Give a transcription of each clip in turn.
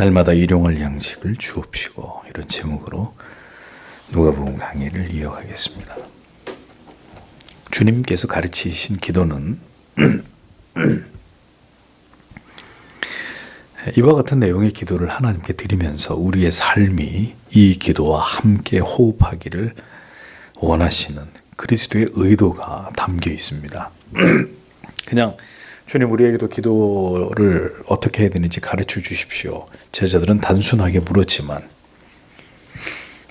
날마다 일용할 양식을 주옵시고, 이런 제목으로 누가복음 강의를 이어가겠습니다. 주님께서 가르치신 기도는 이와 같은 내용의 기도를 하나님께 드리면서 우리의 삶이 이 기도와 함께 호흡하기를 원하시는 그리스도의 의도가 담겨 있습니다. 그냥 주님, 우리에게도 기도를 어떻게 해야 되는지 가르쳐 주십시오. 제자들은 단순하게 물었지만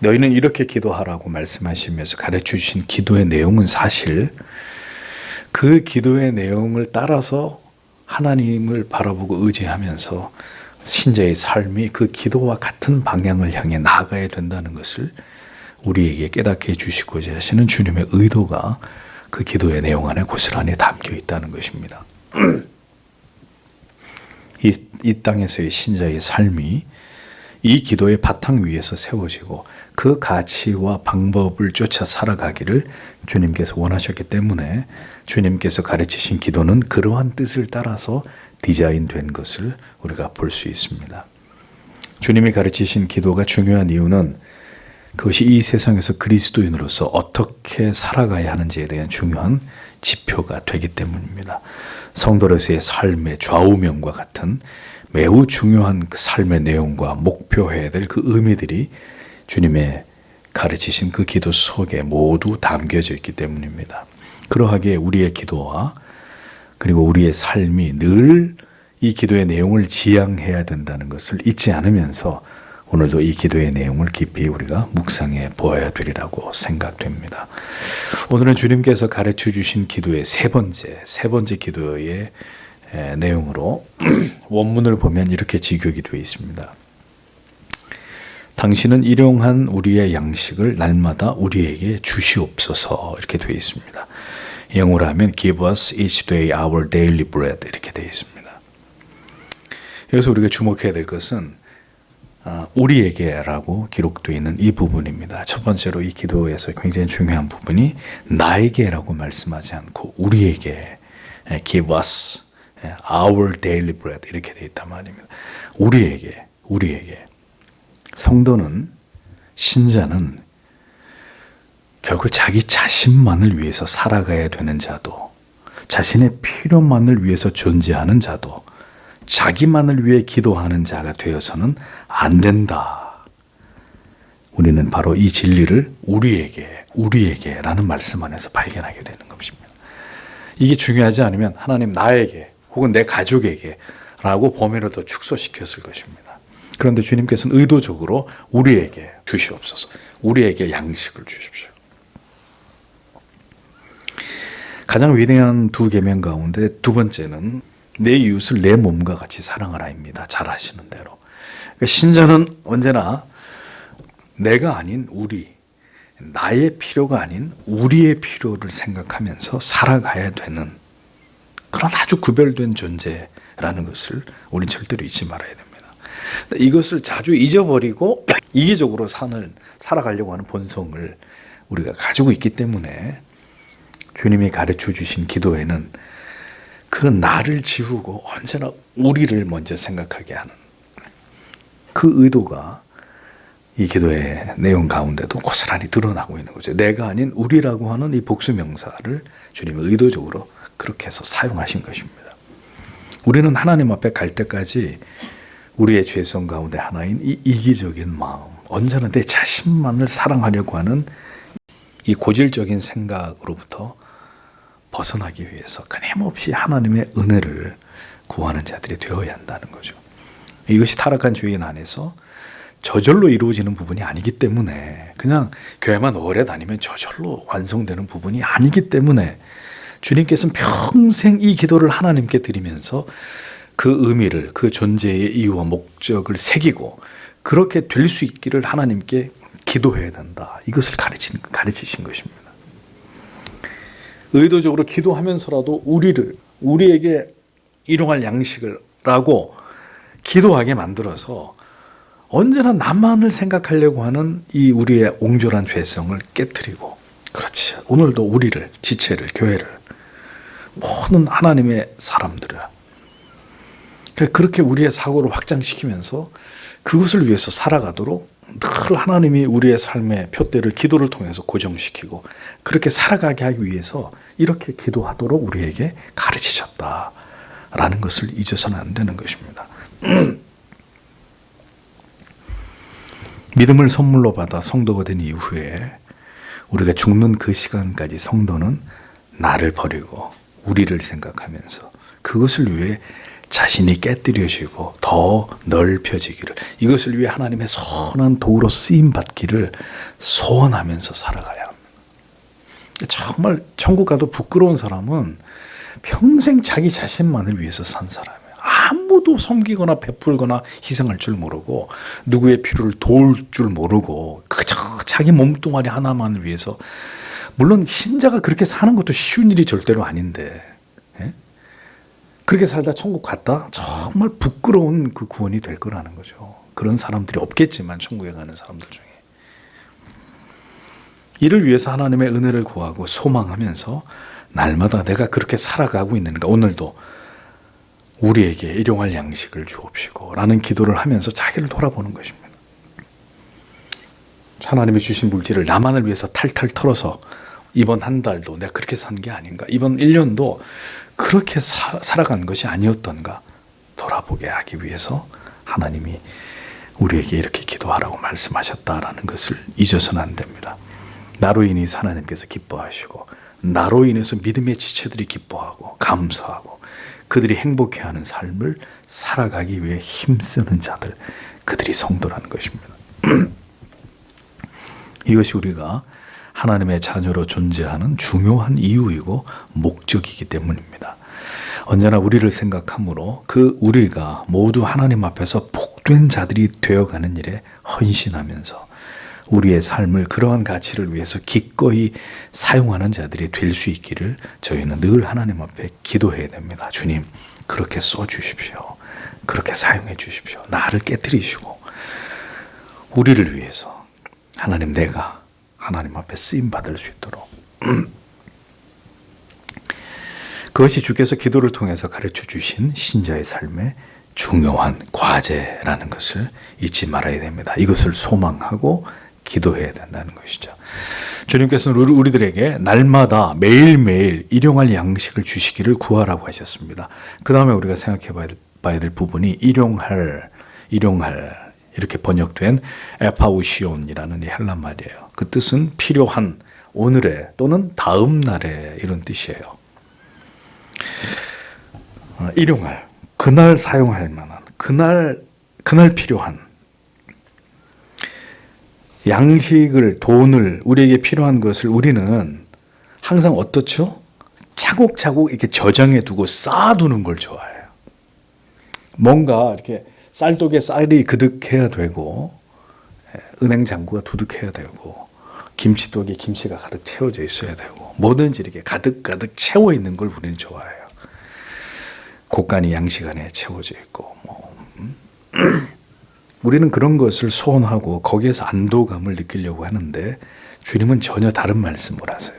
너희는 이렇게 기도하라고 말씀하시면서 가르쳐 주신 기도의 내용은 사실 그 기도의 내용을 따라서 하나님을 바라보고 의지하면서 신자의 삶이 그 기도와 같은 방향을 향해 나아가야 된다는 것을 우리에게 깨닫게 해주시고자 하시는 주님의 의도가 그 기도의 내용 안에 고스란히 담겨 있다는 것입니다. 이 땅에서의 신자의 삶이 이 기도의 바탕 위에서 세워지고 그 가치와 방법을 쫓아 살아가기를 주님께서 원하셨기 때문에 주님께서 가르치신 기도는 그러한 뜻을 따라서 디자인된 것을 우리가 볼 수 있습니다. 주님이 가르치신 기도가 중요한 이유는 그것이 이 세상에서 그리스도인으로서 어떻게 살아가야 하는지에 대한 중요한 지표가 되기 때문입니다. 성도로서의 삶의 좌우명과 같은 매우 중요한 그 삶의 내용과 목표해야 될 그 의미들이 주님의 가르치신 그 기도 속에 모두 담겨져 있기 때문입니다. 그러하기에 우리의 기도와 그리고 우리의 삶이 늘 이 기도의 내용을 지향해야 된다는 것을 잊지 않으면서 오늘도 이 기도의 내용을 깊이 우리가 묵상해 보아야 되리라고 생각됩니다. 오늘은 주님께서 가르쳐 주신 기도의 세 번째 기도의 내용으로 원문을 보면 이렇게 직역이 되어 있습니다. 당신은 일용한 우리의 양식을 날마다 우리에게 주시옵소서, 이렇게 되어 있습니다. 영어로 하면 Give us each day our daily bread, 이렇게 되어 있습니다. 여기서 우리가 주목해야 될 것은 우리에게라고 기록되어 있는 이 부분입니다. 첫 번째로 이 기도에서 굉장히 중요한 부분이 나에게라고 말씀하지 않고 우리에게 Give us our daily bread, 이렇게 되어 있단 말입니다. 우리에게 성도는, 신자는 결국 자기 자신만을 위해서 살아가야 되는 자도, 자신의 필요만을 위해서 존재하는 자도, 자기만을 위해 기도하는 자가 되어서는 안 된다. 우리는 바로 이 진리를 우리에게라는 말씀 안에서 발견하게 되는 것입니다. 이게 중요하지 않으면 하나님 나에게 혹은 내 가족에게 라고 범위를 더 축소시켰을 것입니다. 그런데 주님께서는 의도적으로 우리에게 주시옵소서, 우리에게 양식을 주십시오. 가장 위대한 두 계명 가운데 두 번째는 내 이웃을 내 몸과 같이 사랑하라입니다. 잘 아시는 대로. 신자는 언제나 내가 아닌 우리, 나의 필요가 아닌 우리의 필요를 생각하면서 살아가야 되는 그런 아주 구별된 존재라는 것을 우리는 절대로 잊지 말아야 됩니다. 이것을 자주 잊어버리고 이기적으로 살아가려고 하는 본성을 우리가 가지고 있기 때문에 주님이 가르쳐 주신 기도에는 그 나를 지우고 언제나 우리를 먼저 생각하게 하는 그 의도가 이 기도의 내용 가운데도 고스란히 드러나고 있는 거죠. 내가 아닌 우리라고 하는 이 복수명사를 주님이 의도적으로 그렇게 해서 사용하신 것입니다. 우리는 하나님 앞에 갈 때까지 우리의 죄성 가운데 하나인 이 이기적인 마음, 언제나 내 자신만을 사랑하려고 하는 이 고질적인 생각으로부터 벗어나기 위해서 끊임없이 하나님의 은혜를 구하는 자들이 되어야 한다는 거죠. 이것이 타락한 주인 안에서 저절로 이루어지는 부분이 아니기 때문에, 그냥 교회만 오래 다니면 저절로 완성되는 부분이 아니기 때문에 주님께서는 평생 이 기도를 하나님께 드리면서 그 의미를, 그 존재의 이유와 목적을 새기고 그렇게 될 수 있기를 하나님께 기도해야 된다. 이것을 가르치신 것입니다. 의도적으로 기도하면서라도 우리에게 일용할 양식을 라고 기도하게 만들어서 언제나 나만을 생각하려고 하는 이 우리의 옹졸한 죄성을 깨트리고, 그렇지, 오늘도 우리를, 지체를, 교회를, 모든 하나님의 사람들을 그렇게 우리의 사고를 확장시키면서 그것을 위해서 살아가도록 늘 하나님이 우리의 삶의 표대를 기도를 통해서 고정시키고 그렇게 살아가게 하기 위해서 이렇게 기도하도록 우리에게 가르치셨다라는 것을 잊어서는 안 되는 것입니다. 믿음을 선물로 받아 성도가 된 이후에 우리가 죽는 그 시간까지 성도는 나를 버리고 우리를 생각하면서 그것을 위해 자신이 깨뜨려지고 더 넓혀지기를, 이것을 위해 하나님의 선한 도구로 쓰임받기를 소원하면서 살아가야 합니다. 정말 천국 가도 부끄러운 사람은 평생 자기 자신만을 위해서 산 사람이에요. 아무도 섬기거나 베풀거나 희생할 줄 모르고 누구의 필요를 도울 줄 모르고 그저 자기 몸뚱아리 하나만을 위해서, 물론 신자가 그렇게 사는 것도 쉬운 일이 절대로 아닌데, 예? 그렇게 살다 천국 갔다 정말 부끄러운 그 구원이 될 거라는 거죠. 그런 사람들이 없겠지만 천국에 가는 사람들 중에. 이를 위해서 하나님의 은혜를 구하고 소망하면서 날마다 내가 그렇게 살아가고 있는가, 오늘도 우리에게 일용할 양식을 주옵시고 라는 기도를 하면서 자기를 돌아보는 것입니다. 하나님이 주신 물질을 나만을 위해서 탈탈 털어서 이번 한 달도 내가 그렇게 산 게 아닌가, 이번 1년도 그렇게 살아간 것이 아니었던가 돌아보게 하기 위해서 하나님이 우리에게 이렇게 기도하라고 말씀하셨다라는 것을 잊어서는 안 됩니다. 나로 인해서 하나님께서 기뻐하시고 나로 인해서 믿음의 지체들이 기뻐하고 감사하고 그들이 행복해하는 삶을 살아가기 위해 힘쓰는 자들, 그들이 성도라는 것입니다. 이것이 우리가 하나님의 자녀로 존재하는 중요한 이유이고 목적이기 때문입니다. 언제나 우리를 생각하므로 그 우리가 모두 하나님 앞에서 복된 자들이 되어가는 일에 헌신하면서 우리의 삶을 그러한 가치를 위해서 기꺼이 사용하는 자들이 될 수 있기를 저희는 늘 하나님 앞에 기도해야 됩니다. 주님, 그렇게 써주십시오. 그렇게 사용해 주십시오. 나를 깨뜨리시고 우리를 위해서 하나님, 내가 하나님 앞에 쓰임받을 수 있도록 그것이 주께서 기도를 통해서 가르쳐 주신 신자의 삶의 중요한 과제라는 것을 잊지 말아야 됩니다. 이것을 소망하고 기도해야 된다는 것이죠. 주님께서는 우리들에게 날마다 매일매일 일용할 양식을 주시기를 구하라고 하셨습니다. 그 다음에 우리가 생각해 봐야 될 부분이 일용할 이렇게 번역된 에파우시온이라는 헬라 말이에요. 그 뜻은 필요한, 오늘의 또는 다음 날의 이런 뜻이에요. 일용할, 그날 사용할 만한, 그날 필요한 양식을, 돈을, 우리에게 필요한 것을 우리는 항상 어떻죠? 차곡차곡 이렇게 저장해 두고 쌓아두는 걸 좋아해요. 뭔가 이렇게 쌀독에 쌀이 그득해야 되고, 은행 잔고가 두둑해야 되고, 김치독에 김치가 가득 채워져 있어야 되고, 뭐든지 이렇게 가득가득 채워 있는 걸 우리는 좋아해요. 곳간이 양식 안에 채워져 있고, 우리는 그런 것을 소원하고 거기에서 안도감을 느끼려고 하는데 주님은 전혀 다른 말씀을 하세요.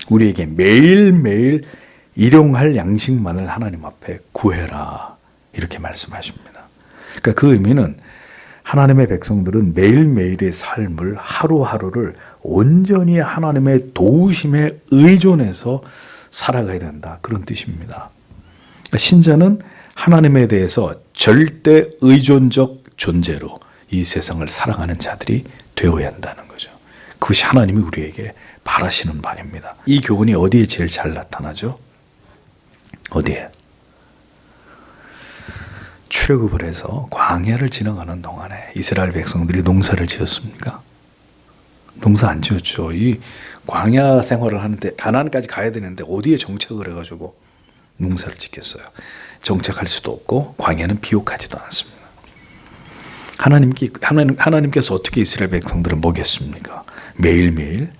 우리에게 매일매일 일용할 양식만을 하나님 앞에 구해라, 이렇게 말씀하십니다. 그러니까 그 의미는 하나님의 백성들은 매일매일의 삶을, 하루하루를 온전히 하나님의 도우심에 의존해서 살아가야 된다, 그런 뜻입니다. 그러니까 신자는 하나님에 대해서 절대 의존적 존재로 이 세상을 살아가는 자들이 되어야 한다는 거죠. 그것이 하나님이 우리에게 바라시는 바입니다. 이 교훈이 어디에 제일 잘 나타나죠? 어디에? 출애굽을 해서 광야를 지나가는 동안에 이스라엘 백성들이 농사를 지었습니까? 농사 안 지었죠. 이 광야 생활을 하는데 가나안까지 가야 되는데 어디에 정착을 해가지고 농사를 짓겠어요? 정착할 수도 없고 광야는 비옥하지도 않습니다. 하나님께서 어떻게 이스라엘 백성들을 먹였습니까? 매일매일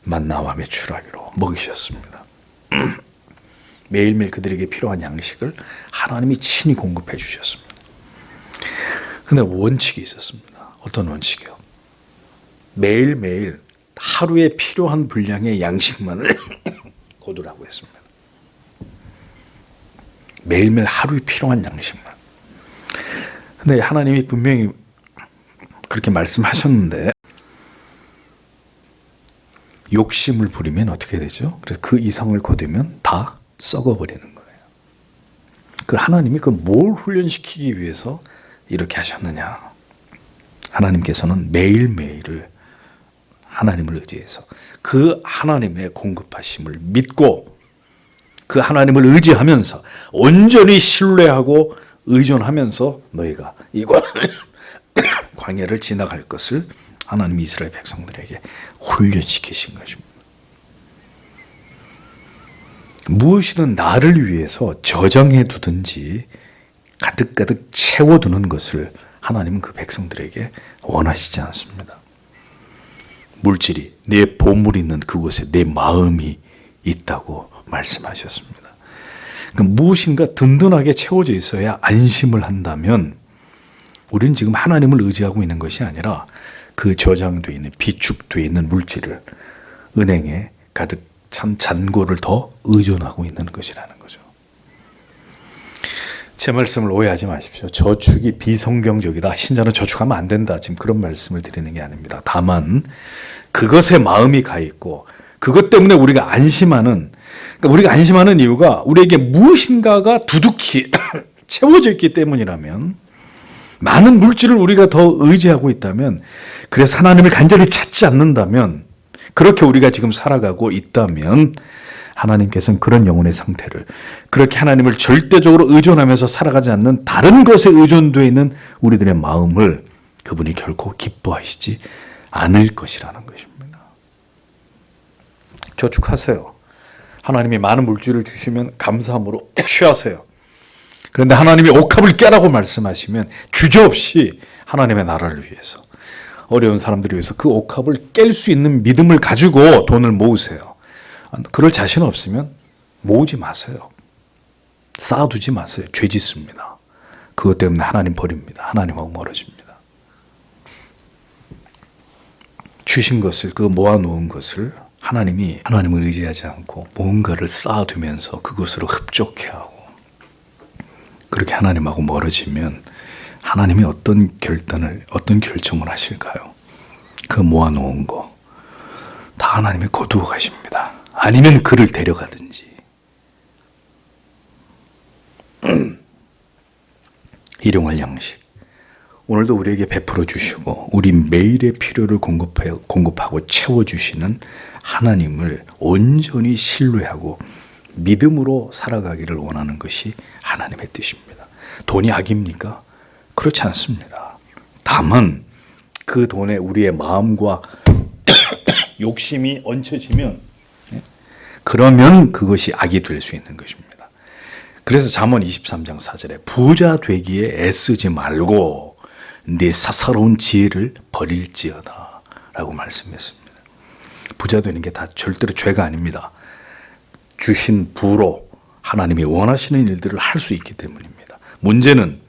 만나와 메추라기로 먹이셨습니다. 매일매일 그들에게 필요한 양식을 하나님이 친히 공급해 주셨습니다. 그런데 원칙이 있었습니다. 어떤 원칙이요? 매일매일 하루에 필요한 분량의 양식만을 거두라고 했습니다. 매일매일 하루에 필요한 양식만. 근데 하나님이 분명히 그렇게 말씀하셨는데 욕심을 부리면 어떻게 되죠? 그래서 그 이상을 거두면 다 썩어버리는 거예요. 그 하나님이 그 뭘 훈련시키기 위해서 이렇게 하셨느냐? 하나님께서는 매일매일을 하나님을 의지해서 그 하나님의 공급하심을 믿고 그 하나님을 의지하면서 온전히 신뢰하고 의존하면서 너희가 이곳 광야를 지나갈 것을 하나님이 이스라엘 백성들에게 훈련시키신 것입니다. 무엇이든 나를 위해서 저장해 두든지 가득가득 채워두는 것을 하나님은 그 백성들에게 원하시지 않습니다. 물질이 내 보물이 있는 그곳에 내 마음이 있다고 말씀하셨습니다. 그러니까 무엇인가 든든하게 채워져 있어야 안심을 한다면 우리는 지금 하나님을 의지하고 있는 것이 아니라 그 저장되어 있는 비축되어 있는 물질을 은행에 가득 찬 잔고를 더 의존하고 있는 것이라는 거죠. 제 말씀을 오해하지 마십시오. 저축이 비성경적이다. 신자는 저축하면 안 된다. 지금 그런 말씀을 드리는 게 아닙니다. 다만 그것에 마음이 가 있고 그것 때문에 우리가 안심하는, 그러니까 우리가 안심하는 이유가 우리에게 무엇인가가 두둑히 채워져 있기 때문이라면, 많은 물질을 우리가 더 의지하고 있다면, 그래서 하나님을 간절히 찾지 않는다면, 그렇게 우리가 지금 살아가고 있다면 하나님께서는 그런 영혼의 상태를, 그렇게 하나님을 절대적으로 의존하면서 살아가지 않는 다른 것에 의존되어 있는 우리들의 마음을 그분이 결코 기뻐하시지 않을 것이라는 것입니다. 저축하세요. 하나님이 많은 물질을 주시면 감사함으로 취하세요. 그런데 하나님이 옥합을 깨라고 말씀하시면 주저없이 하나님의 나라를 위해서, 어려운 사람들을 위해서 그 옥합을 깰 수 있는 믿음을 가지고 돈을 모으세요. 그럴 자신 없으면 모으지 마세요. 쌓아두지 마세요. 죄 짓습니다. 그것 때문에 하나님 버립니다. 하나님하고 멀어집니다. 주신 것을, 그 모아놓은 것을 하나님이 하나님을 의지하지 않고 뭔가를 쌓아두면서 그것으로 흡족해하고 그렇게 하나님하고 멀어지면 하나님이 어떤 결정을 하실까요? 그 모아놓은 거 다 하나님이 거두어 가십니다. 아니면 그를 데려가든지. 일용할 양식, 오늘도 우리에게 베풀어 주시고 우리 매일의 필요를 공급하고 채워주시는 하나님을 온전히 신뢰하고 믿음으로 살아가기를 원하는 것이 하나님의 뜻입니다. 돈이 악입니까? 그렇지 않습니다. 다만 그 돈에 우리의 마음과 욕심이 얹혀지면, 그러면 그것이 악이 될 수 있는 것입니다. 그래서 잠언 23장 4절에 부자 되기에 애쓰지 말고 네 사사로운 지혜를 버릴지어다 라고 말씀했습니다. 부자 되는 게 다 절대로 죄가 아닙니다. 주신 부로 하나님이 원하시는 일들을 할 수 있기 때문입니다. 문제는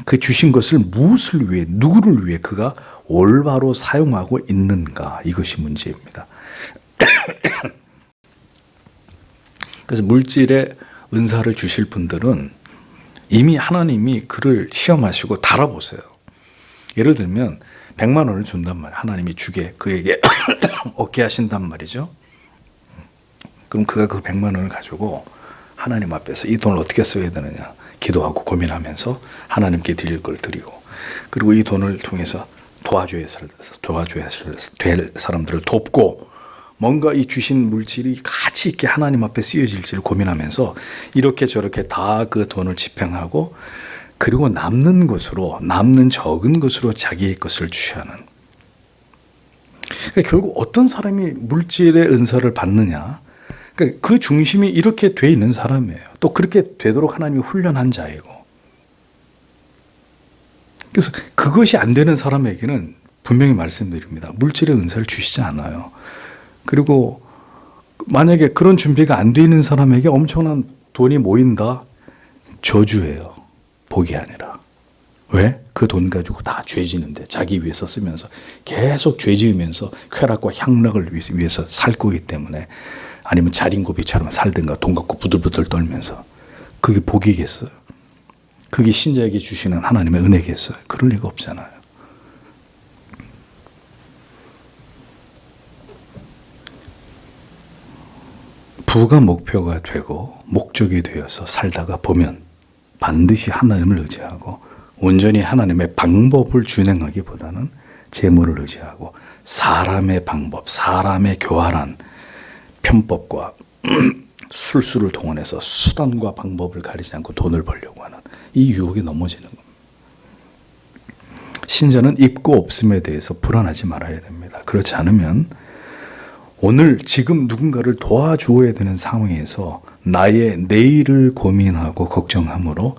그 주신 것을 무엇을 위해, 누구를 위해 그가 올바로 사용하고 있는가, 이것이 문제입니다. 그래서 물질의 은사를 주실 분들은 이미 하나님이 그를 시험하시고 달아보세요. 예를 들면 100만 원을 준단 말이에요. 하나님이 주게 그에게 얻게 하신단 말이죠. 그럼 그가 그 100만 원을 가지고 하나님 앞에서 이 돈을 어떻게 써야 되느냐 기도하고 고민하면서 하나님께 드릴 걸 드리고, 그리고 이 돈을 통해서 도와줘야 될 사람들을 돕고, 뭔가 이 주신 물질이 가치 있게 하나님 앞에 쓰여질지를 고민하면서 이렇게 저렇게 다 그 돈을 집행하고, 그리고 남는 적은 것으로 자기의 것을 취하는. 그러니까 결국 어떤 사람이 물질의 은사를 받느냐, 그러니까 그 중심이 이렇게 돼 있는 사람이에요. 또 그렇게 되도록 하나님이 훈련한 자이고. 그래서 그것이 안 되는 사람에게는 분명히 말씀드립니다. 물질의 은사를 주시지 않아요. 그리고 만약에 그런 준비가 안 돼 있는 사람에게 엄청난 돈이 모인다? 저주예요. 복이 아니라. 왜? 그 돈 가지고 다 죄 지는데 자기 위해서 쓰면서 계속 죄 지으면서 쾌락과 향락을 위해서 살 거기 때문에, 아니면 자린고비처럼 살든가 돈 갖고 부들부들 떨면서, 그게 복이겠어요? 그게 신자에게 주시는 하나님의 은혜겠어요? 그럴 리가 없잖아요. 두가 목표가 되고 목적이 되어서 살다가 보면 반드시 하나님을 의지하고 온전히 하나님의 방법을 준행하기보다는 재물을 의지하고 사람의 방법, 사람의 교활한 편법과 술수를 동원해서 수단과 방법을 가리지 않고 돈을 벌려고 하는 이 유혹에 넘어지는 겁니다. 신자는 있고 없음에 대해서 불안하지 말아야 됩니다. 그렇지 않으면 오늘 지금 누군가를 도와주어야 되는 상황에서 나의 내일을 고민하고 걱정함으로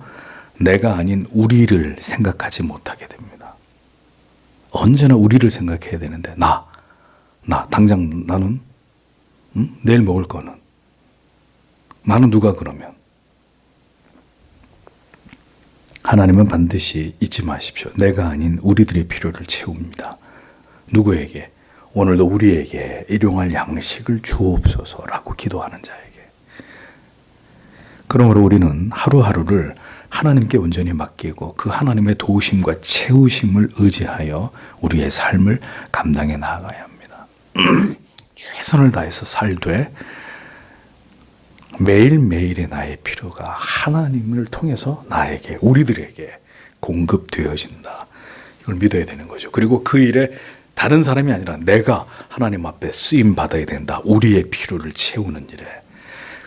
내가 아닌 우리를 생각하지 못하게 됩니다. 언제나 우리를 생각해야 되는데 당장 나는 내일 먹을 거는 나는 누가 그러면 하나님은 반드시 잊지 마십시오. 내가 아닌 우리들의 필요를 채웁니다. 누구에게? 오늘도 우리에게 일용할 양식을 주옵소서라고 기도하는 자에게. 그러므로 우리는 하루하루를 하나님께 온전히 맡기고 그 하나님의 도우심과 채우심을 의지하여 우리의 삶을 감당해 나아가야 합니다. 최선을 다해서 살되 매일매일의 나의 필요가 하나님을 통해서 나에게, 우리들에게 공급되어진다. 이걸 믿어야 되는 거죠. 그리고 그 일에 다른 사람이 아니라 내가 하나님 앞에 쓰임 받아야 된다. 우리의 필요를 채우는 일에.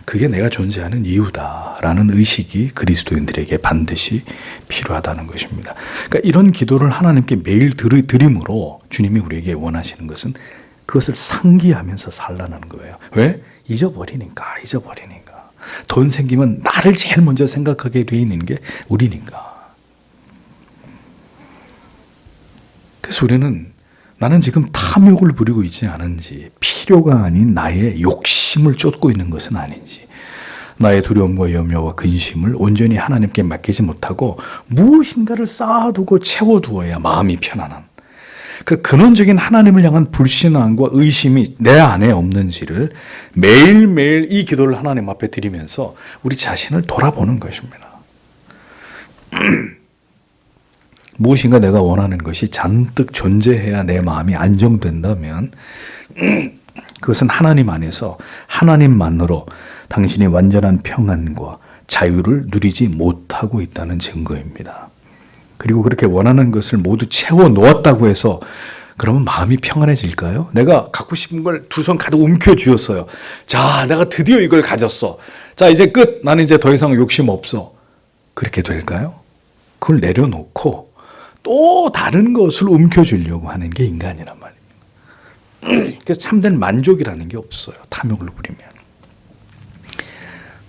그게 내가 존재하는 이유다라는 의식이 그리스도인들에게 반드시 필요하다는 것입니다. 그러니까 이런 기도를 하나님께 매일 드림으로 주님이 우리에게 원하시는 것은 그것을 상기하면서 살라는 거예요. 왜? 잊어버리니까. 돈 생기면 나를 제일 먼저 생각하게 돼 있는 게 우리니까. 그래서 우리는 나는 지금 탐욕을 부리고 있지 않은지, 필요가 아닌 나의 욕심을 쫓고 있는 것은 아닌지, 나의 두려움과 염려와 근심을 온전히 하나님께 맡기지 못하고 무엇인가를 쌓아두고 채워두어야 마음이 편안한 그 근원적인 하나님을 향한 불신앙과 의심이 내 안에 없는지를 매일매일 이 기도를 하나님 앞에 드리면서 우리 자신을 돌아보는 것입니다. 무엇인가 내가 원하는 것이 잔뜩 존재해야 내 마음이 안정된다면 그것은 하나님 안에서 하나님만으로 당신이 완전한 평안과 자유를 누리지 못하고 있다는 증거입니다. 그리고 그렇게 원하는 것을 모두 채워 놓았다고 해서 그러면 마음이 평안해질까요? 내가 갖고 싶은 걸 두 손 가득 움켜쥐었어요. 자, 내가 드디어 이걸 가졌어. 자, 이제 끝. 나는 이제 더 이상 욕심 없어. 그렇게 될까요? 그걸 내려놓고 또 다른 것을 움켜쥐려고 하는 게 인간이란 말입니다. 그래서 참된 만족이라는 게 없어요. 탐욕을 부리면.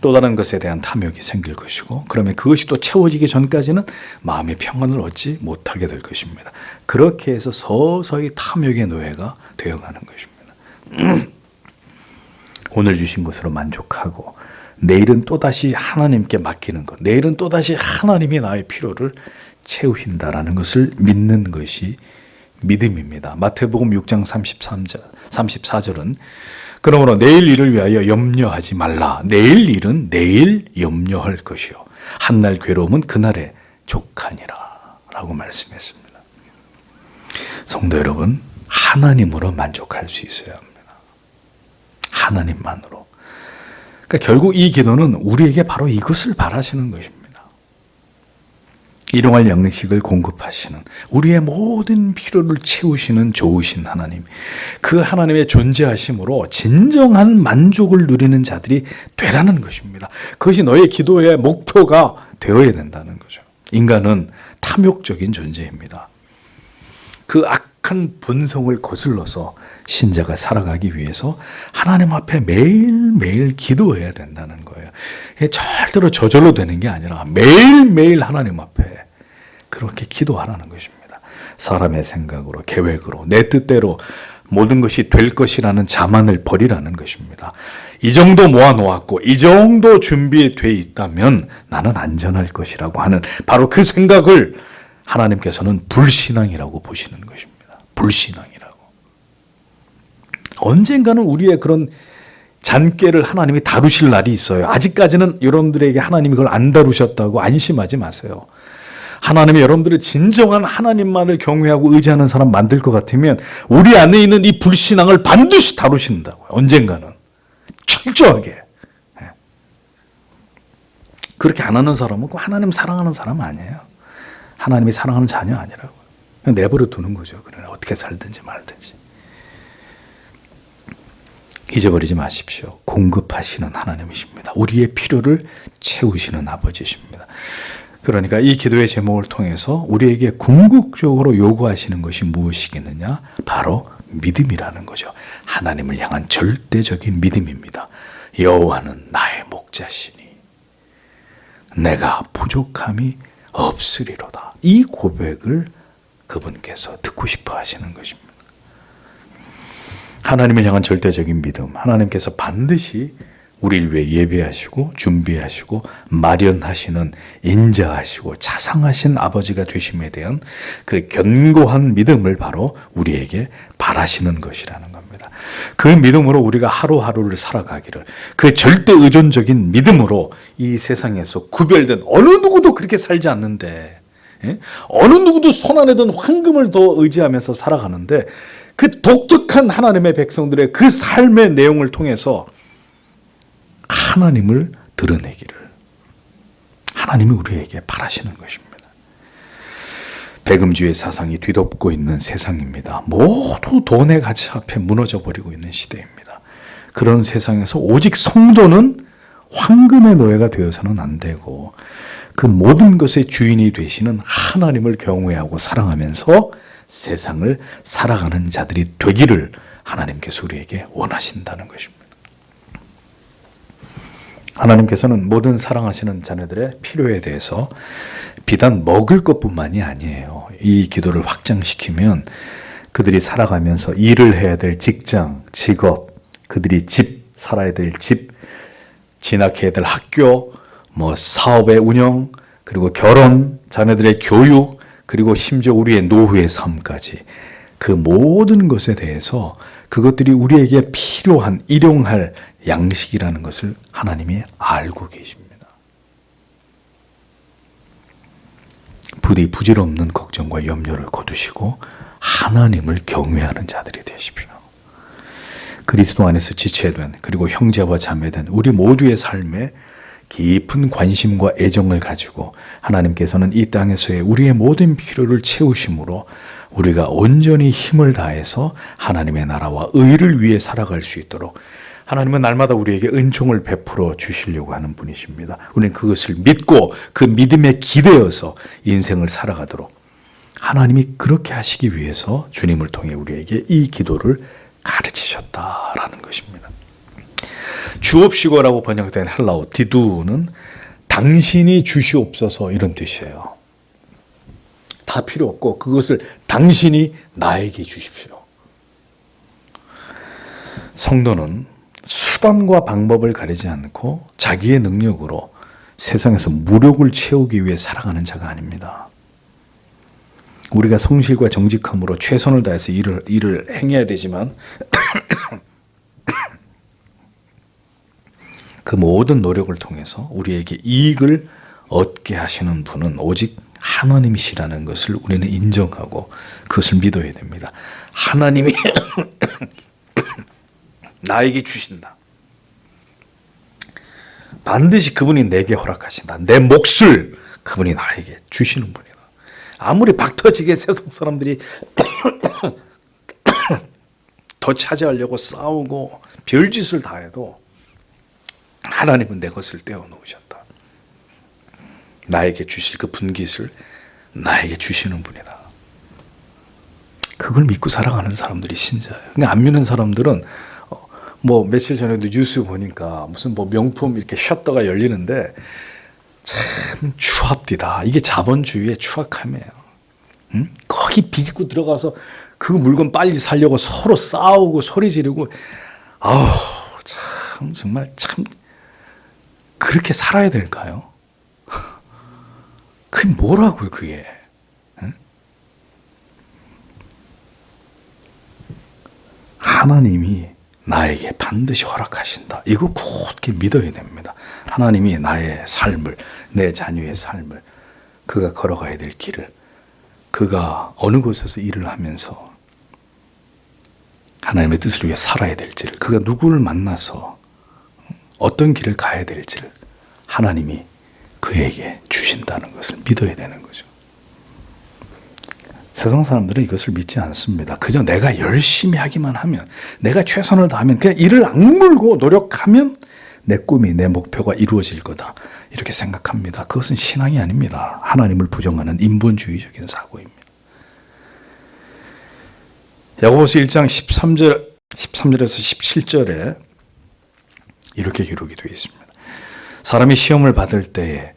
또 다른 것에 대한 탐욕이 생길 것이고, 그러면 그것이 또 채워지기 전까지는 마음의 평안을 얻지 못하게 될 것입니다. 그렇게 해서 서서히 탐욕의 노예가 되어가는 것입니다. 오늘 주신 것으로 만족하고 내일은 또다시 하나님께 맡기는 것, 내일은 또다시 하나님이 나의 필요를 채우신다라는 것을 믿는 것이 믿음입니다. 마태복음 6장 34절은 그러므로 내일 일을 위하여 염려하지 말라. 내일 일은 내일 염려할 것이요 한날 괴로움은 그날에 족하니라 라고 말씀했습니다. 성도 여러분, 하나님으로 만족할 수 있어야 합니다. 하나님만으로. 그러니까 결국 이 기도는 우리에게 바로 이것을 바라시는 것입니다. 일용할 양식을 공급하시는, 우리의 모든 필요를 채우시는 좋으신 하나님, 그 하나님의 존재하심으로 진정한 만족을 누리는 자들이 되라는 것입니다. 그것이 너의 기도의 목표가 되어야 된다는 거죠. 인간은 탐욕적인 존재입니다. 그 악한 본성을 거슬러서 신자가 살아가기 위해서 하나님 앞에 매일매일 기도해야 된다는 거예요. 이게 절대로 저절로 되는 게 아니라 매일매일 하나님 앞에 그렇게 기도하라는 것입니다. 사람의 생각으로, 계획으로, 내 뜻대로 모든 것이 될 것이라는 자만을 버리라는 것입니다. 이 정도 모아놓았고 이 정도 준비되어 있다면 나는 안전할 것이라고 하는 바로 그 생각을 하나님께서는 불신앙이라고 보시는 것입니다. 불신앙이라고. 언젠가는 우리의 그런 잔꾀를 하나님이 다루실 날이 있어요. 아직까지는 여러분들에게 하나님이 그걸 안 다루셨다고 안심하지 마세요. 하나님이 여러분들을 진정한 하나님만을 경외하고 의지하는 사람 만들 것 같으면 우리 안에 있는 이 불신앙을 반드시 다루신다고요. 언젠가는. 철저하게. 그렇게 안 하는 사람은 하나님 사랑하는 사람 아니에요. 하나님이 사랑하는 자녀 아니라고. 그냥 내버려 두는 거죠. 그러나 어떻게 살든지 말든지. 잊어버리지 마십시오. 공급하시는 하나님이십니다. 우리의 필요를 채우시는 아버지십니다. 그러니까 이 기도의 제목을 통해서 우리에게 궁극적으로 요구하시는 것이 무엇이겠느냐? 바로 믿음이라는 거죠. 하나님을 향한 절대적인 믿음입니다. 여호와는 나의 목자시니 내가 부족함이 없으리로다. 이 고백을 그분께서 듣고 싶어 하시는 것입니다. 하나님을 향한 절대적인 믿음, 하나님께서 반드시 우리를 위해 예배하시고 준비하시고 마련하시는 인자하시고 자상하신 아버지가 되심에 대한 그 견고한 믿음을 바로 우리에게 바라시는 것이라는 겁니다. 그 믿음으로 우리가 하루하루를 살아가기를, 그 절대 의존적인 믿음으로 이 세상에서 구별된 어느 누구도 그렇게 살지 않는데, 어느 누구도 손안에 든 황금을 더 의지하면서 살아가는데, 그 독특한 하나님의 백성들의 그 삶의 내용을 통해서 하나님을 드러내기를 하나님이 우리에게 바라시는 것입니다. 배금주의 사상이 뒤덮고 있는 세상입니다. 모두 돈의 가치 앞에 무너져 버리고 있는 시대입니다. 그런 세상에서 오직 성도는 황금의 노예가 되어서는 안 되고 그 모든 것의 주인이 되시는 하나님을 경외하고 사랑하면서 세상을 살아가는 자들이 되기를 하나님께서 우리에게 원하신다는 것입니다. 하나님께서는 모든 사랑하시는 자녀들의 필요에 대해서 비단 먹을 것뿐만이 아니에요. 이 기도를 확장시키면 그들이 살아가면서 일을 해야 될 직장, 직업, 그들이 집, 살아야 될 집, 진학해야 될 학교, 사업의 운영, 그리고 결혼, 자녀들의 교육, 그리고 심지어 우리의 노후의 삶까지 그 모든 것에 대해서 그것들이 우리에게 필요한 일용할 양식이라는 것을 하나님이 알고 계십니다. 부디 부질없는 걱정과 염려를 거두시고 하나님을 경외하는 자들이 되십시오. 그리스도 안에서 지체된 그리고 형제와 자매된 우리 모두의 삶에 깊은 관심과 애정을 가지고 하나님께서는 이 땅에서의 우리의 모든 필요를 채우심으로 우리가 온전히 힘을 다해서 하나님의 나라와 의를 위해 살아갈 수 있도록 하나님은 날마다 우리에게 은총을 베풀어 주시려고 하는 분이십니다. 우리는 그것을 믿고 그 믿음에 기대어서 인생을 살아가도록 하나님이 그렇게 하시기 위해서 주님을 통해 우리에게 이 기도를 가르치셨다라는 것입니다. 주옵시고라고 번역된 헬라어 디두는 당신이 주시옵소서 이런 뜻이에요. 다 필요 없고 그것을 당신이 나에게 주십시오. 성도는 수단과 방법을 가리지 않고 자기의 능력으로 세상에서 무력을 채우기 위해 살아가는 자가 아닙니다. 우리가 성실과 정직함으로 최선을 다해서 일을 행해야 되지만 그 모든 노력을 통해서 우리에게 이익을 얻게 하시는 분은 오직 하나님이시라는 것을 우리는 인정하고 그것을 믿어야 됩니다. 하나님이 나에게 주신다. 반드시 그분이 내게 허락하신다. 내 몫을 그분이 나에게 주시는 분이다. 아무리 박터지게 세상 사람들이 더 차지하려고 싸우고 별짓을 다 해도 하나님은 내 것을 떼어 놓으셨다. 나에게 주실 그 분깃을 나에게 주시는 분이다. 그걸 믿고 살아가는 사람들이 신자예요. 그러니까 안 믿는 사람들은 며칠 전에도 뉴스 보니까 무슨 명품 이렇게 셔터가 열리는데 참 추합디다. 이게 자본주의의 추악함이에요. 응? 거기 비집고 들어가서 그 물건 빨리 살려고 서로 싸우고 소리 지르고 정말 그렇게 살아야 될까요? 그게 뭐라고요, 그게? 응? 하나님이 나에게 반드시 허락하신다. 이거 굳게 믿어야 됩니다. 하나님이 나의 삶을, 내 자녀의 삶을, 그가 걸어가야 될 길을, 그가 어느 곳에서 일을 하면서 하나님의 뜻을 위해 살아야 될지를, 그가 누구를 만나서 어떤 길을 가야 될지를 하나님이 그에게 주신다는 것을 믿어야 되는 거죠. 세상 사람들은 이것을 믿지 않습니다. 그저 내가 열심히 하기만 하면, 내가 최선을 다하면, 그냥 이를 악물고 노력하면 내 꿈이, 내 목표가 이루어질 거다, 이렇게 생각합니다. 그것은 신앙이 아닙니다. 하나님을 부정하는 인본주의적인 사고입니다. 야고보서 1장 13절에서 17절에 이렇게 기록이 되어 있습니다. 사람이 시험을 받을 때에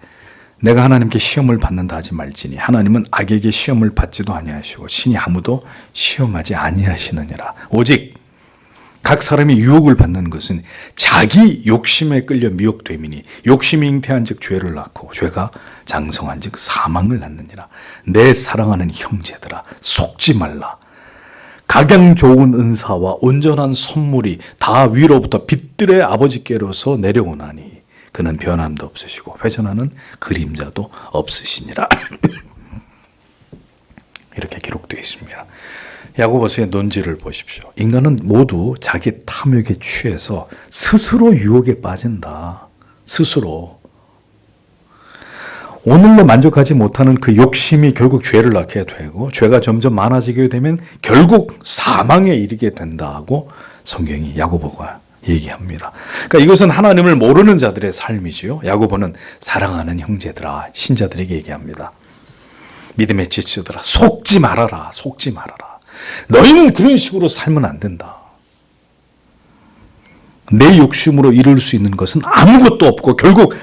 내가 하나님께 시험을 받는다 하지 말지니 하나님은 악에게 시험을 받지도 아니하시고 친히 아무도 시험하지 아니하시느니라. 오직 각 사람이 유혹을 받는 것은 자기 욕심에 끌려 미혹됨이니 욕심이 잉태한 즉 죄를 낳고 죄가 장성한 즉 사망을 낳느니라. 내 사랑하는 형제들아, 속지 말라. 각양 좋은 은사와 온전한 선물이 다 위로부터 빛들의 아버지께로서 내려오나니 그는 변함도 없으시고 회전하는 그림자도 없으시니라. 이렇게 기록되어 있습니다. 야고보서의 논지를 보십시오. 인간은 모두 자기 탐욕에 취해서 스스로 유혹에 빠진다. 스스로. 오늘로 만족하지 못하는 그 욕심이 결국 죄를 낳게 되고 죄가 점점 많아지게 되면 결국 사망에 이르게 된다고 성경이 야고보가 얘기합니다. 그러니까 이것은 하나님을 모르는 자들의 삶이지요. 야고보는 사랑하는 형제들아, 신자들에게 얘기합니다. 믿음의 지체들아, 속지 말아라. 속지 말아라. 너희는 그런 식으로 살면 안 된다. 내 욕심으로 이룰 수 있는 것은 아무것도 없고 결국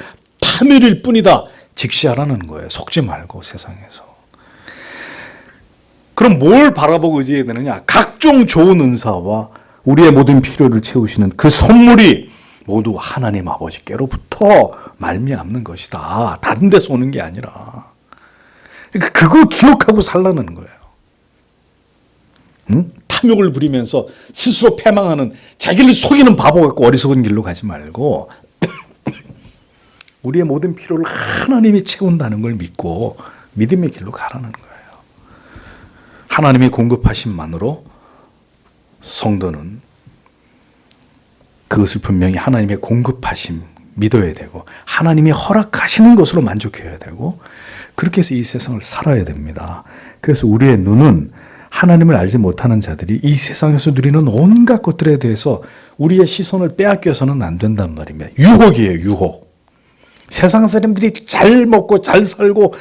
파멸일 뿐이다. 직시하라는 거예요. 속지 말고 세상에서. 그럼 뭘 바라보고 의지해야 되느냐? 각종 좋은 은사와 우리의 모든 필요를 채우시는 그 선물이 모두 하나님 아버지께로부터 말미암는 것이다. 다른 데서 오는 게 아니라. 그거 기억하고 살라는 거예요. 응? 탐욕을 부리면서 스스로 패망하는, 자기를 속이는 바보 같고 어리석은 길로 가지 말고 우리의 모든 필요를 하나님이 채운다는 걸 믿고 믿음의 길로 가라는 거예요. 하나님이 공급하심만으로 성도는 그것을 분명히 하나님의 공급하심 믿어야 되고 하나님이 허락하시는 것으로 만족해야 되고 그렇게 해서 이 세상을 살아야 됩니다. 그래서 우리의 눈은 하나님을 알지 못하는 자들이 이 세상에서 누리는 온갖 것들에 대해서 우리의 시선을 빼앗겨서는 안 된단 말입니다. 유혹이에요, 유혹. 세상 사람들이 잘 먹고 잘 살고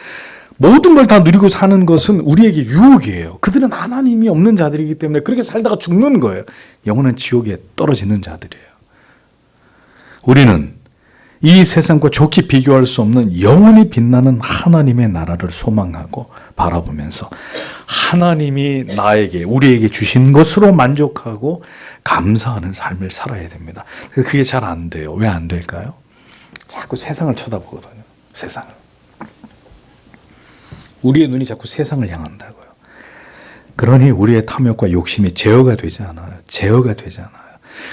모든 걸 다 누리고 사는 것은 우리에게 유혹이에요. 그들은 하나님이 없는 자들이기 때문에 그렇게 살다가 죽는 거예요. 영원한 지옥에 떨어지는 자들이에요. 우리는 이 세상과 좋게 비교할 수 없는 영원히 빛나는 하나님의 나라를 소망하고 바라보면서 하나님이 나에게, 우리에게 주신 것으로 만족하고 감사하는 삶을 살아야 됩니다. 그게 잘 안 돼요. 왜 안 될까요? 자꾸 세상을 쳐다보거든요. 세상을. 우리의 눈이 자꾸 세상을 향한다고요. 그러니 우리의 탐욕과 욕심이 제어가 되지 않아요. 제어가 되지 않아요.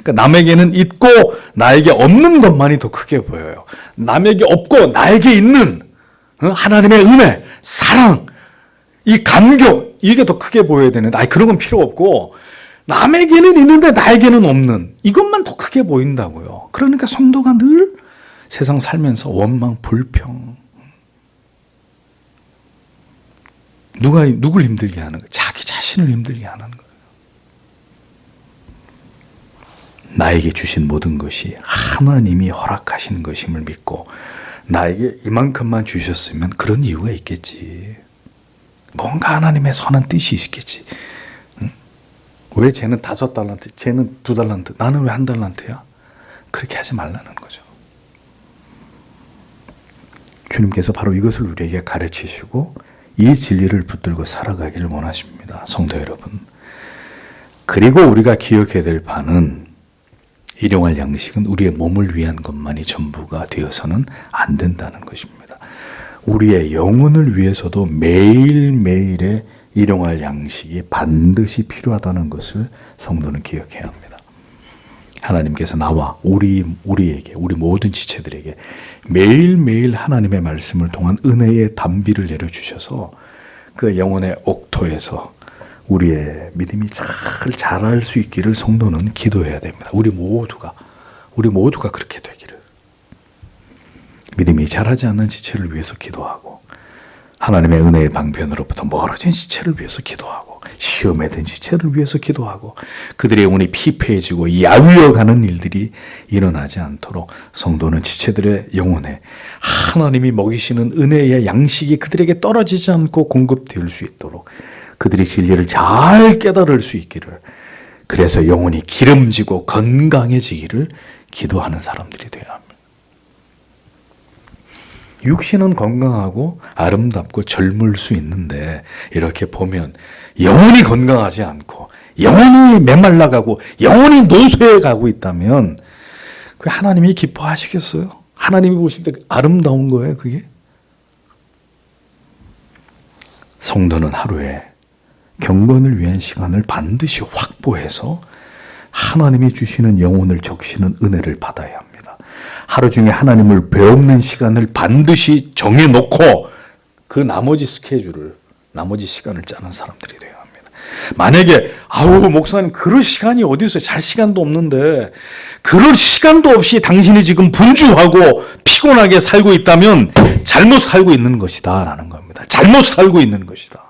그러니까 남에게는 있고 나에게 없는 것만이 더 크게 보여요. 남에게 없고 나에게 있는 하나님의 은혜, 사랑, 이 감격, 이게 더 크게 보여야 되는데 그런 건 필요 없고 남에게는 있는데 나에게는 없는 이것만 더 크게 보인다고요. 그러니까 성도가 늘 세상 살면서 원망, 불평, 누굴 힘들게 하는 거예요? 자기 자신을 힘들게 하는 거예요. 나에게 주신 모든 것이 하나님이 허락하신 것임을 믿고 나에게 이만큼만 주셨으면 그런 이유가 있겠지. 뭔가 하나님의 선한 뜻이 있겠지. 응? 왜 쟤는 5달란트, 쟤는 2달란트, 나는 왜 1달란트야? 그렇게 하지 말라는 거죠. 주님께서 바로 이것을 우리에게 가르치시고 이 진리를 붙들고 살아가기를 원하십니다. 성도 여러분. 그리고 우리가 기억해야 될 바는 일용할 양식은 우리의 몸을 위한 것만이 전부가 되어서는 안 된다는 것입니다. 우리의 영혼을 위해서도 매일매일의 일용할 양식이 반드시 필요하다는 것을 성도는 기억해야 합니다. 하나님께서 나와 우리에게, 우리 모든 지체들에게 매일매일 하나님의 말씀을 통한 은혜의 단비를 내려주셔서 그 영혼의 옥토에서 우리의 믿음이 잘 자랄 수 있기를 성도는 기도해야 됩니다. 우리 모두가 그렇게 되기를. 믿음이 자라지 않는 지체를 위해서 기도하고, 하나님의 은혜의 방편으로부터 멀어진 지체를 위해서 기도하고, 시험에 든 지체를 위해서 기도하고, 그들의 영혼이 피폐해지고 야위어가는 일들이 일어나지 않도록 성도는 지체들의 영혼에 하나님이 먹이시는 은혜의 양식이 그들에게 떨어지지 않고 공급될 수 있도록 그들이 진리를 잘 깨달을 수 있기를, 그래서 영혼이 기름지고 건강해지기를 기도하는 사람들이 되어야 합니다. 육신은 건강하고 아름답고 젊을 수 있는데, 이렇게 보면 영혼이 건강하지 않고 영혼이 메말라가고 영혼이 노쇠해 가고 있다면 그 하나님이 기뻐하시겠어요? 하나님이 보실 때 아름다운 거예요, 그게? 성도는 하루에 경건을 위한 시간을 반드시 확보해서 하나님이 주시는 영혼을 적시는 은혜를 받아야 합니다. 하루 중에 하나님을 배우는 시간을 반드시 정해놓고 그 나머지 스케줄을, 나머지 시간을 짜는 사람들이 되어야 합니다. 만약에 아우 목사님 그럴 시간이 어디 있어요? 잘 시간도 없는데, 그럴 시간도 없이 당신이 지금 분주하고 피곤하게 살고 있다면 잘못 살고 있는 것이다 라는 겁니다. 잘못 살고 있는 것이다.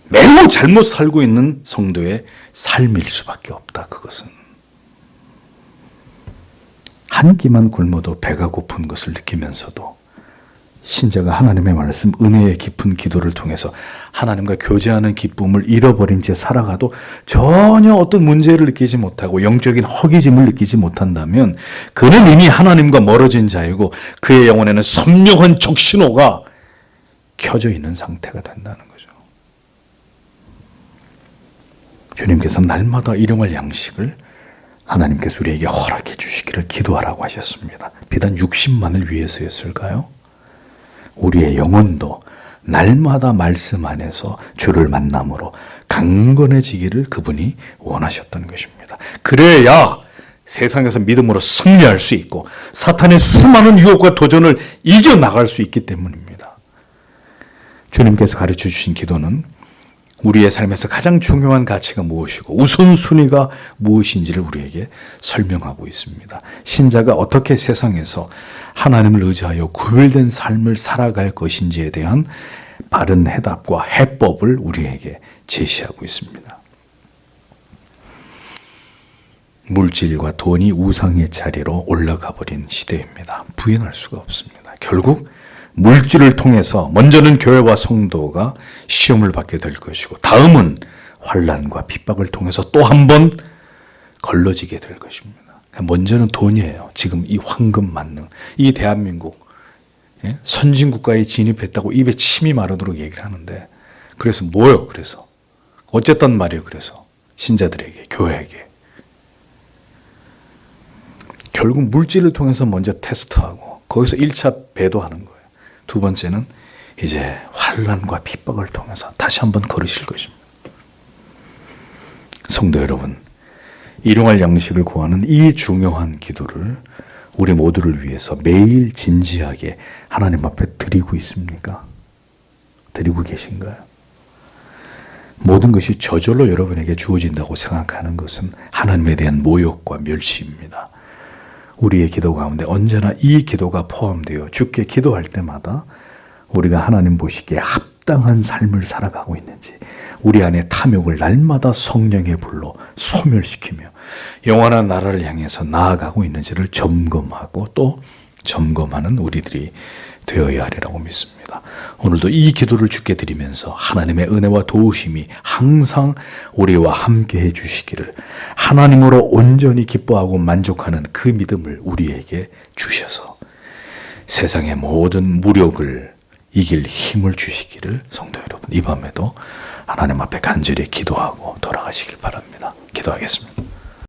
매우 잘못 살고 있는 성도의 삶일 수밖에 없다. 그것은 한 끼만 굶어도 배가 고픈 것을 느끼면서도 신자가 하나님의 말씀, 은혜의 깊은 기도를 통해서 하나님과 교제하는 기쁨을 잃어버린 채 살아가도 전혀 어떤 문제를 느끼지 못하고 영적인 허기짐을 느끼지 못한다면 그는 이미 하나님과 멀어진 자이고 그의 영혼에는 선명한 적신호가 켜져 있는 상태가 된다는 거죠. 주님께서 날마다 일용할 양식을 하나님께서 우리에게 허락해 주시기를 기도하라고 하셨습니다. 비단 육신만을 위해서였을까요? 우리의 영혼도 날마다 말씀 안에서 주를 만남으로 강건해지기를 그분이 원하셨던 것입니다. 그래야 세상에서 믿음으로 승리할 수 있고 사탄의 수많은 유혹과 도전을 이겨나갈 수 있기 때문입니다. 주님께서 가르쳐 주신 기도는 우리의 삶에서 가장 중요한 가치가 무엇이고 우선순위가 무엇인지를 우리에게 설명하고 있습니다. 신자가 어떻게 세상에서 하나님을 의지하여 구별된 삶을 살아갈 것인지에 대한 바른 해답과 해법을 우리에게 제시하고 있습니다. 물질과 돈이 우상의 자리로 올라가 버린 시대입니다. 부인할 수가 없습니다. 결국 물질을 통해서 먼저는 교회와 성도가 시험을 받게 될 것이고 다음은 환난과 핍박을 통해서 또 한 번 걸러지게 될 것입니다. 먼저는 돈이에요. 지금 이 황금 만능, 이 대한민국 선진국가에 진입했다고 입에 침이 마르도록 얘기를 하는데, 그래서 뭐요? 그래서 어쨌단 말이에요. 그래서 신자들에게, 교회에게 결국 물질을 통해서 먼저 테스트하고 거기서 1차 배도하는 거예요. 두 번째는 이제 환난과 핍박을 통해서 다시 한번 걸으실 것입니다. 성도 여러분, 일용할 양식을 구하는 이 중요한 기도를 우리 모두를 위해서 매일 진지하게 하나님 앞에 드리고 있습니까? 드리고 계신가요? 모든 것이 저절로 여러분에게 주어진다고 생각하는 것은 하나님에 대한 모욕과 멸시입니다. 우리의 기도 가운데 언제나 이 기도가 포함되어 주께 기도할 때마다 우리가 하나님 보시기에 합당한 삶을 살아가고 있는지, 우리 안에 탐욕을 날마다 성령의 불로 소멸시키며 영원한 나라를 향해서 나아가고 있는지를 점검하고 또 점검하는 우리들이 되어야 하리라고 믿습니다. 오늘도 이 기도를 주께 드리면서 하나님의 은혜와 도우심이 항상 우리와 함께 해 주시기를, 하나님으로 온전히 기뻐하고 만족하는 그 믿음을 우리에게 주셔서 세상의 모든 무력을 이길 힘을 주시기를 성도 여러분, 이 밤에도 하나님 앞에 간절히 기도하고 돌아가시길 바랍니다. 기도하겠습니다.